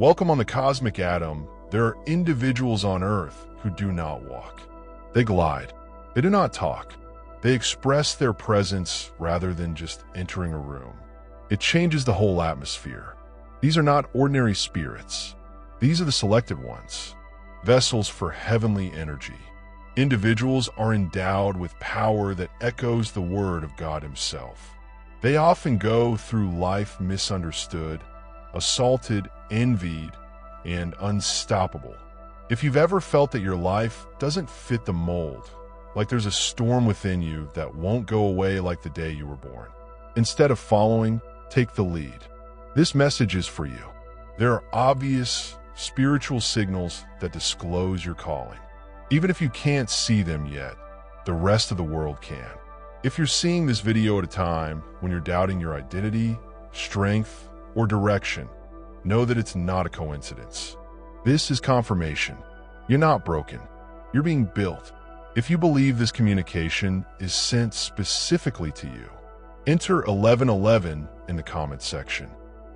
Welcome on the cosmic atom. There are individuals on Earth who do not walk. They glide. They do not talk. They express their presence rather than just entering a room. It changes the whole atmosphere. These are not ordinary spirits. These are the selected ones, vessels for heavenly energy. Individuals are endowed with power that echoes the word of God Himself. They often go through life misunderstood, assaulted, envied, and unstoppable. If you've ever felt that your life doesn't fit the mold, like there's a storm within you that won't go away like the day you were born, instead of following, take the lead. This message is for you. There are obvious spiritual signals that disclose your calling. Even if you can't see them yet, the rest of the world can. If you're seeing this video at a time when you're doubting your identity, strength, or direction, know that it's not a coincidence. This is confirmation. You're not broken. You're being built. If you believe this communication is sent specifically to you, enter 1111 in the comment section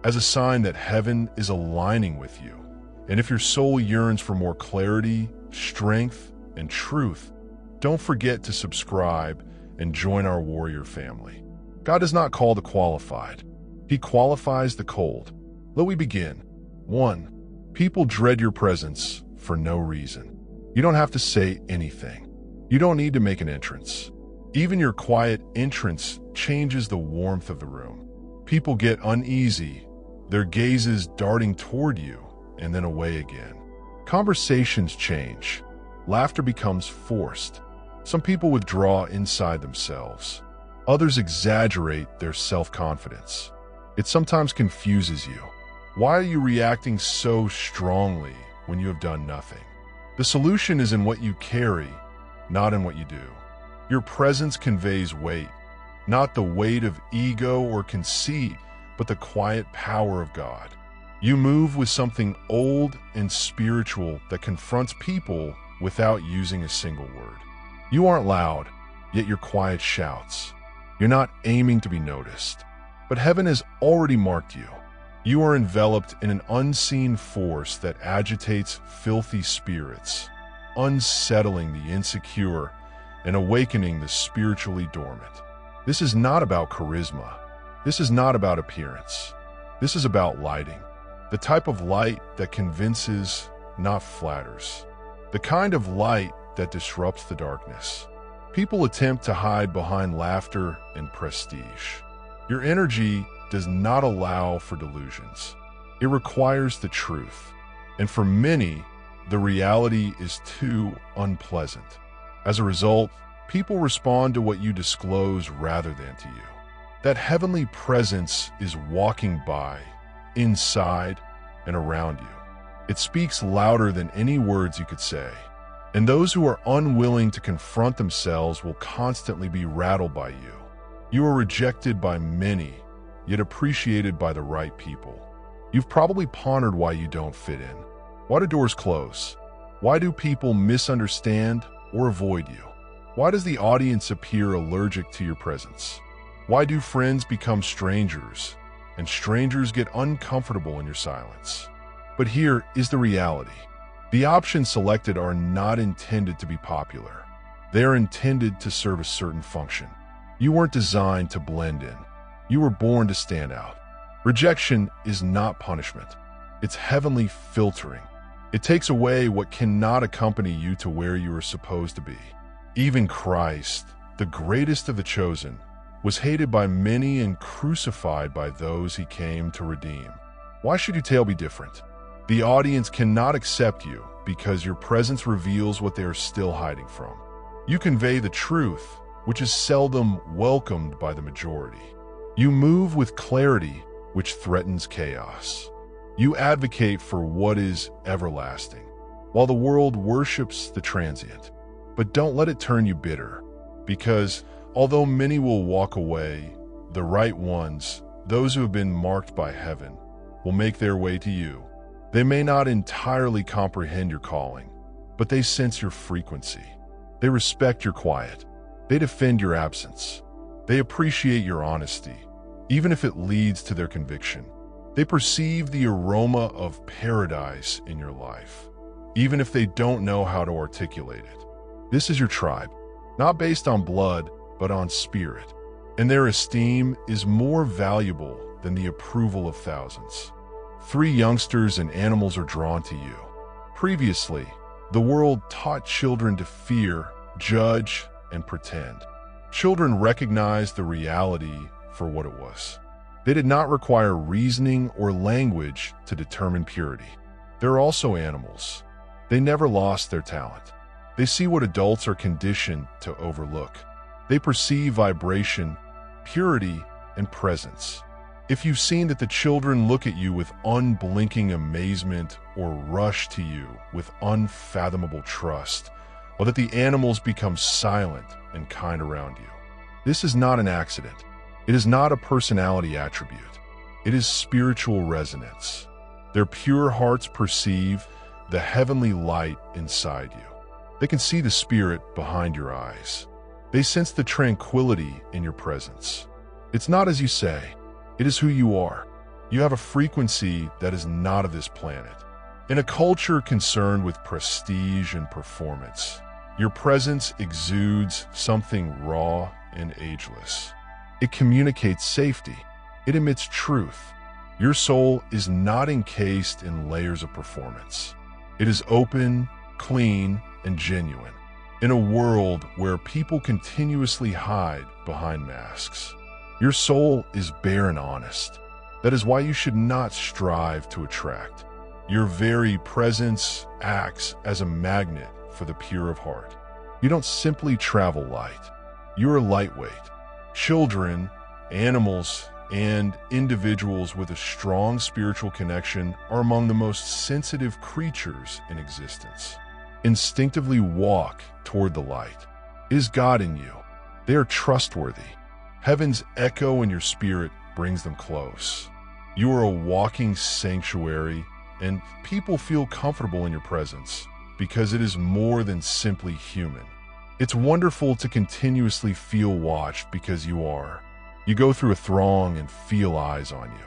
as a sign that heaven is aligning with you. And if your soul yearns for more clarity, strength, and truth, don't forget to subscribe and join our warrior family. God does not call the qualified. He qualifies the cold. Let we begin. 1. People dread your presence for no reason. You don't have to say anything. You don't need to make an entrance. Even your quiet entrance changes the warmth of the room. People get uneasy, their gazes darting toward you and then away again. Conversations change. Laughter becomes forced. Some people withdraw inside themselves. Others exaggerate their self-confidence. It sometimes confuses you. Why are you reacting so strongly when you have done nothing? The solution is in what you carry, not in what you do. Your presence conveys weight, not the weight of ego or conceit, but the quiet power of God. You move with something old and spiritual that confronts people without using a single word. You aren't loud, yet your quiet shouts. You're not aiming to be noticed, but heaven has already marked you. You are enveloped in an unseen force that agitates filthy spirits, unsettling the insecure and awakening the spiritually dormant. This is not about charisma. This is not about appearance. This is about lighting. The type of light that convinces, not flatters. The kind of light that disrupts the darkness. People attempt to hide behind laughter and prestige. Your energy does not allow for delusions. It requires the truth. And for many, the reality is too unpleasant. As a result, people respond to what you disclose rather than to you. That heavenly presence is walking by, inside, and around you. It speaks louder than any words you could say. And those who are unwilling to confront themselves will constantly be rattled by you. You are rejected by many, yet appreciated by the right people. You've probably pondered why you don't fit in. Why do doors close? Why do people misunderstand or avoid you? Why does the audience appear allergic to your presence? Why do friends become strangers, and strangers get uncomfortable in your silence? But here is the reality. The options selected are not intended to be popular. They are intended to serve a certain function. You weren't designed to blend in. You were born to stand out. Rejection is not punishment. It's heavenly filtering. It takes away what cannot accompany you to where you are supposed to be. Even Christ, the greatest of the chosen, was hated by many and crucified by those He came to redeem. Why should your tale be different? The audience cannot accept you because your presence reveals what they are still hiding from. You convey the truth, which is seldom welcomed by the majority. You move with clarity, which threatens chaos. You advocate for what is everlasting, while the world worships the transient. But don't let it turn you bitter, because although many will walk away, the right ones, those who have been marked by heaven, will make their way to you. They may not entirely comprehend your calling, but they sense your frequency. They respect your quiet. They defend your absence. They appreciate your honesty, even if it leads to their conviction. They perceive the aroma of paradise in your life, even if they don't know how to articulate it. This is your tribe, not based on blood, but on spirit, and their esteem is more valuable than the approval of thousands. 3 youngsters and animals are drawn to you. Previously, the world taught children to fear, judge, and pretend. Children recognized the reality for what it was. They did not require reasoning or language to determine purity. They're also animals. They never lost their talent. They see what adults are conditioned to overlook. They perceive vibration, purity, and presence. If you've seen that the children look at you with unblinking amazement or rush to you with unfathomable trust, or that the animals become silent and kind around you, this is not an accident. It is not a personality attribute. It is spiritual resonance. Their pure hearts perceive the heavenly light inside you. They can see the spirit behind your eyes. They sense the tranquility in your presence. It's not as you say, it is who you are. You have a frequency that is not of this planet. In a culture concerned with prestige and performance, your presence exudes something raw and ageless. It communicates safety. It emits truth. Your soul is not encased in layers of performance. It is open, clean, and genuine. In a world where people continuously hide behind masks, your soul is bare and honest. That is why you should not strive to attract. Your very presence acts as a magnet for the pure of heart. You don't simply travel light. You are lightweight. Children, animals, and individuals with a strong spiritual connection are among the most sensitive creatures in existence. Instinctively walk toward the light. It is God in you. They are trustworthy. Heaven's echo in your spirit brings them close. You are a walking sanctuary, and people feel comfortable in your presence because it is more than simply human. It's wonderful to continuously feel watched because you are. You go through a throng and feel eyes on you.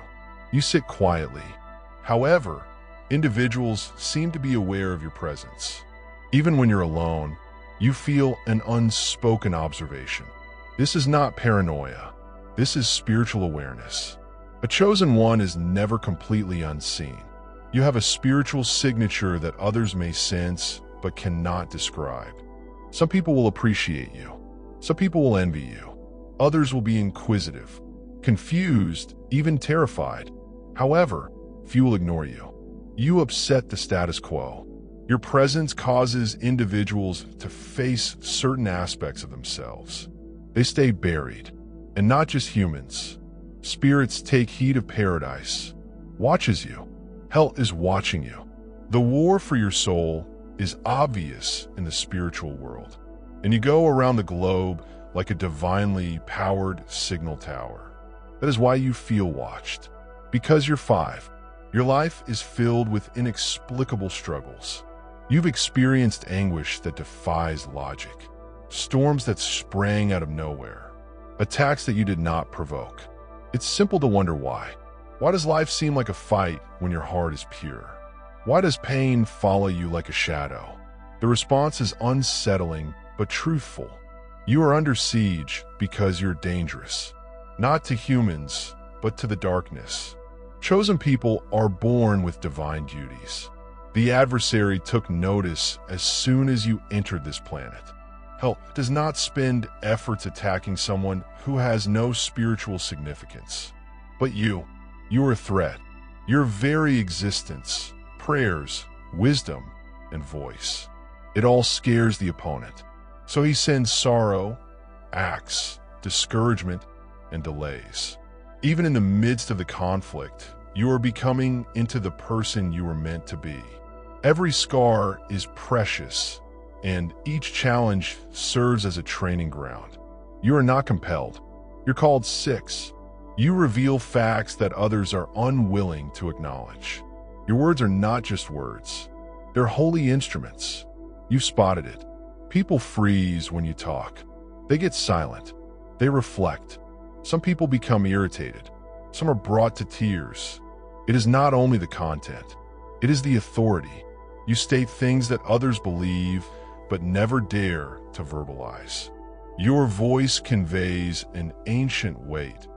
You sit quietly. However, individuals seem to be aware of your presence. Even when you're alone, you feel an unspoken observation. This is not paranoia. This is spiritual awareness. A chosen one is never completely unseen. You have a spiritual signature that others may sense but cannot describe. Some people will appreciate you. Some people will envy you. Others will be inquisitive, confused, even terrified. However, few will ignore you. You upset the status quo. Your presence causes individuals to face certain aspects of themselves. They stay buried, and not just humans. Spirits take heed of paradise, watches you. Hell is watching you. The war for your soul is obvious in the spiritual world, and you go around the globe like a divinely powered signal tower. That is why you feel watched. Because you're 5, your life is filled with inexplicable struggles. You've experienced anguish that defies logic, storms that sprang out of nowhere, attacks that you did not provoke. It's simple to wonder why. Why does life seem like a fight when your heart is pure? Why does pain follow you like a shadow? The response is unsettling but truthful. You are under siege because you're dangerous, not to humans, but to the darkness. Chosen people are born with divine duties. The adversary took notice as soon as you entered this planet. Hell does not spend efforts attacking someone who has no spiritual significance. But you are a threat. Your very existence, prayers, wisdom, and voice. It all scares the opponent. So he sends sorrow, acts, discouragement, and delays. Even in the midst of the conflict, you are becoming into the person you were meant to be. Every scar is precious, and each challenge serves as a training ground. You are not compelled. You're called 6. You reveal facts that others are unwilling to acknowledge. Your words are not just words. They're holy instruments. You've spotted it. People freeze when you talk. They get silent. They reflect. Some people become irritated. Some are brought to tears. It is not only the content, it is the authority. You state things that others believe but never dare to verbalize. Your voice conveys an ancient weight,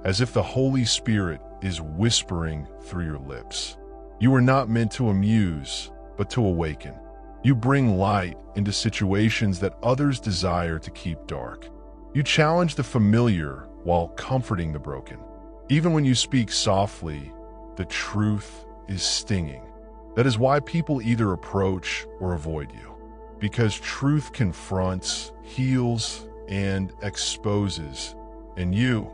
as if the Holy Spirit is whispering through your lips. You are not meant to amuse, but to awaken. You bring light into situations that others desire to keep dark. You challenge the familiar while comforting the broken. Even when you speak softly, the truth is stinging. That is why people either approach or avoid you, because truth confronts, heals, and exposes, and you,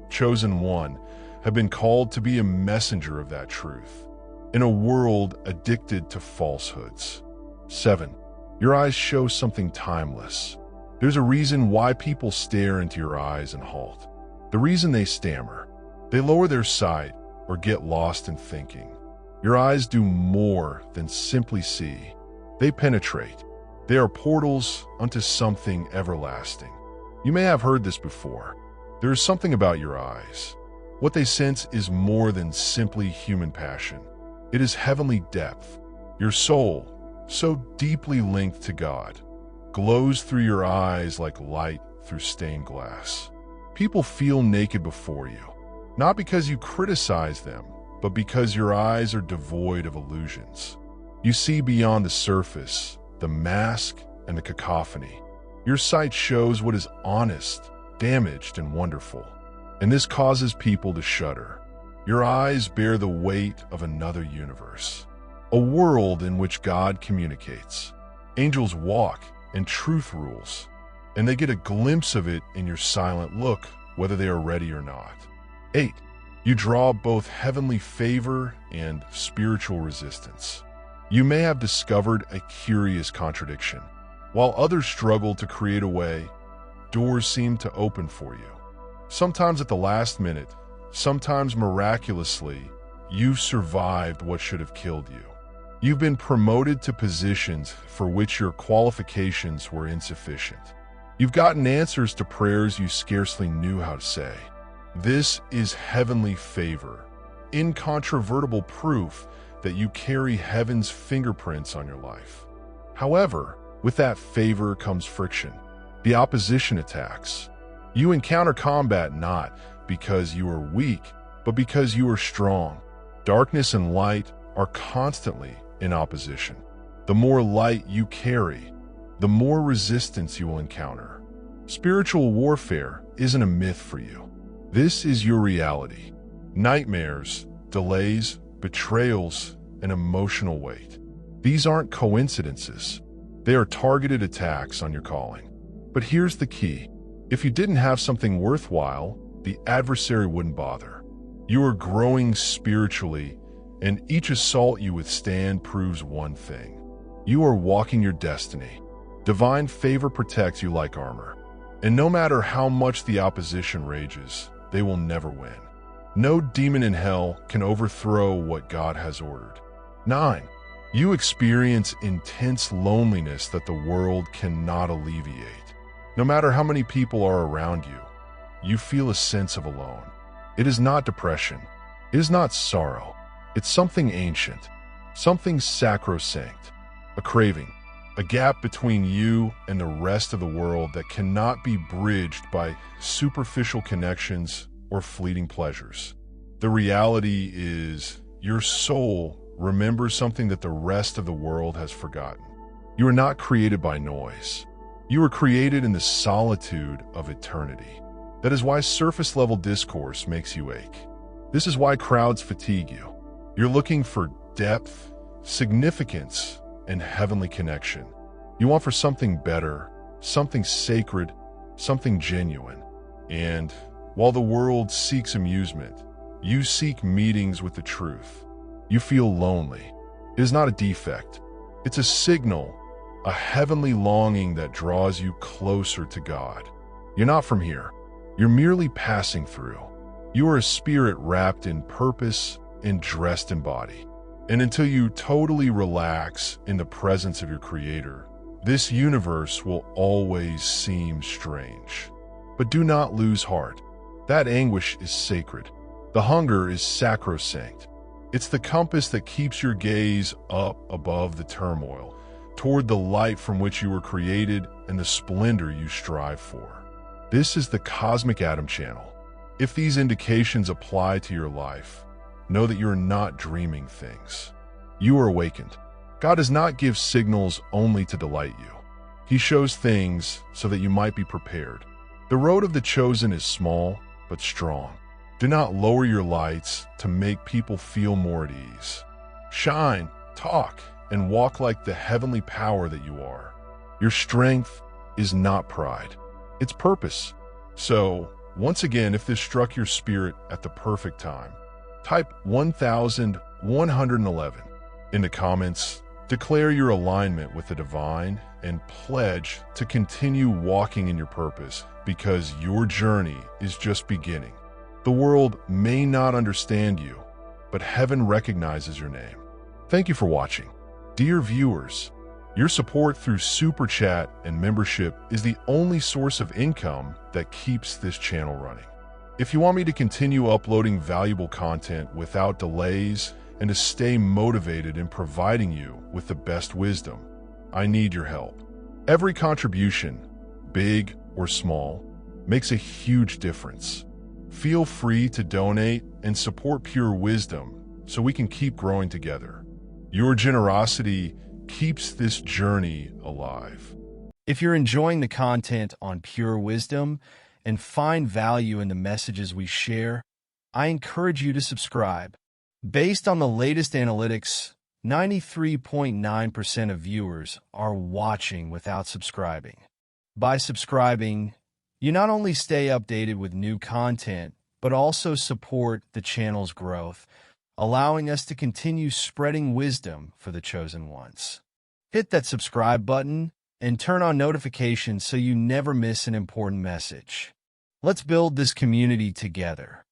chosen one, have been called to be a messenger of that truth in a world addicted to falsehoods. 7. Your eyes show something timeless. There's a reason why people stare into your eyes and halt. The reason they stammer, they lower their sight or get lost in thinking. Your eyes do more than simply see. They penetrate. They are portals unto something everlasting. You may have heard this before. There is something about your eyes. What they sense is more than simply human passion. It is heavenly depth. Your soul, so deeply linked to God, glows through your eyes like light through stained glass. People feel naked before you, not because you criticize them, but because your eyes are devoid of illusions. You see beyond the surface, the mask, and the cacophony. Your sight shows what is honest, damaged, and wonderful. And this causes people to shudder. Your eyes bear the weight of another universe, a world in which God communicates. Angels walk and truth rules, and they get a glimpse of it in your silent look, whether they are ready or not. 8. You draw both heavenly favor and spiritual resistance. You may have discovered a curious contradiction. While others struggle to create a way, doors seem to open for you. Sometimes at the last minute, sometimes miraculously, you've survived what should have killed you. You've been promoted to positions for which your qualifications were insufficient. You've gotten answers to prayers you scarcely knew how to say. This is heavenly favor, incontrovertible proof that you carry heaven's fingerprints on your life. However, with that favor comes friction. The opposition attacks. You encounter combat not because you are weak, but because you are strong. Darkness and light are constantly in opposition. The more light you carry, the more resistance you will encounter. Spiritual warfare isn't a myth for you. This is your reality. Nightmares, delays, betrayals, and emotional weight. These aren't coincidences. They are targeted attacks on your calling. But here's the key. If you didn't have something worthwhile, the adversary wouldn't bother. You are growing spiritually, and each assault you withstand proves one thing. You are walking your destiny. Divine favor protects you like armor. And no matter how much the opposition rages, they will never win. No demon in hell can overthrow what God has ordered. 9. You experience intense loneliness that the world cannot alleviate. No matter how many people are around you, you feel a sense of alone. It is not depression. It is not sorrow. It's something ancient, something sacrosanct, a craving, a gap between you and the rest of the world that cannot be bridged by superficial connections or fleeting pleasures. The reality is your soul remembers something that the rest of the world has forgotten. You are not created by noise. You were created in the solitude of eternity. That is why surface-level discourse makes you ache. This is why crowds fatigue you. You're looking for depth, significance, and heavenly connection. You want for something better, something sacred, something genuine. And while the world seeks amusement, you seek meetings with the truth. You feel lonely. It is not a defect. It's a signal, a heavenly longing that draws you closer to God. You're not from here. You're merely passing through. You are a spirit wrapped in purpose and dressed in body. And until you totally relax in the presence of your Creator, this universe will always seem strange. But do not lose heart. That anguish is sacred. The hunger is sacrosanct. It's the compass that keeps your gaze up above the turmoil, toward the light from which you were created and the splendor you strive for. This is the Cosmic Atom Channel. If these indications apply to your life, know that you're not dreaming things. You are awakened. God does not give signals only to delight you. He shows things so that you might be prepared. The road of the chosen is small, but strong. Do not lower your lights to make people feel more at ease. Shine, talk, and walk like the heavenly power that you are. Your strength is not pride. It's purpose. So, once again, if this struck your spirit at the perfect time, type 1111 in the comments, declare your alignment with the divine, and pledge to continue walking in your purpose because your journey is just beginning. The world may not understand you, but heaven recognizes your name. Thank you for watching. Dear viewers, your support through Super Chat and membership is the only source of income that keeps this channel running. If you want me to continue uploading valuable content without delays and to stay motivated in providing you with the best wisdom, I need your help. Every contribution, big or small, makes a huge difference. Feel free to donate and support Pure Wisdom so we can keep growing together. Your generosity keeps this journey alive. If you're enjoying the content on Pure Wisdom and find value in the messages we share, I encourage you to subscribe. Based on the latest analytics, 93.9% of viewers are watching without subscribing. By subscribing, you not only stay updated with new content, but also support the channel's growth, allowing us to continue spreading wisdom for the chosen ones. Hit that subscribe button and turn on notifications so you never miss an important message. Let's build this community together.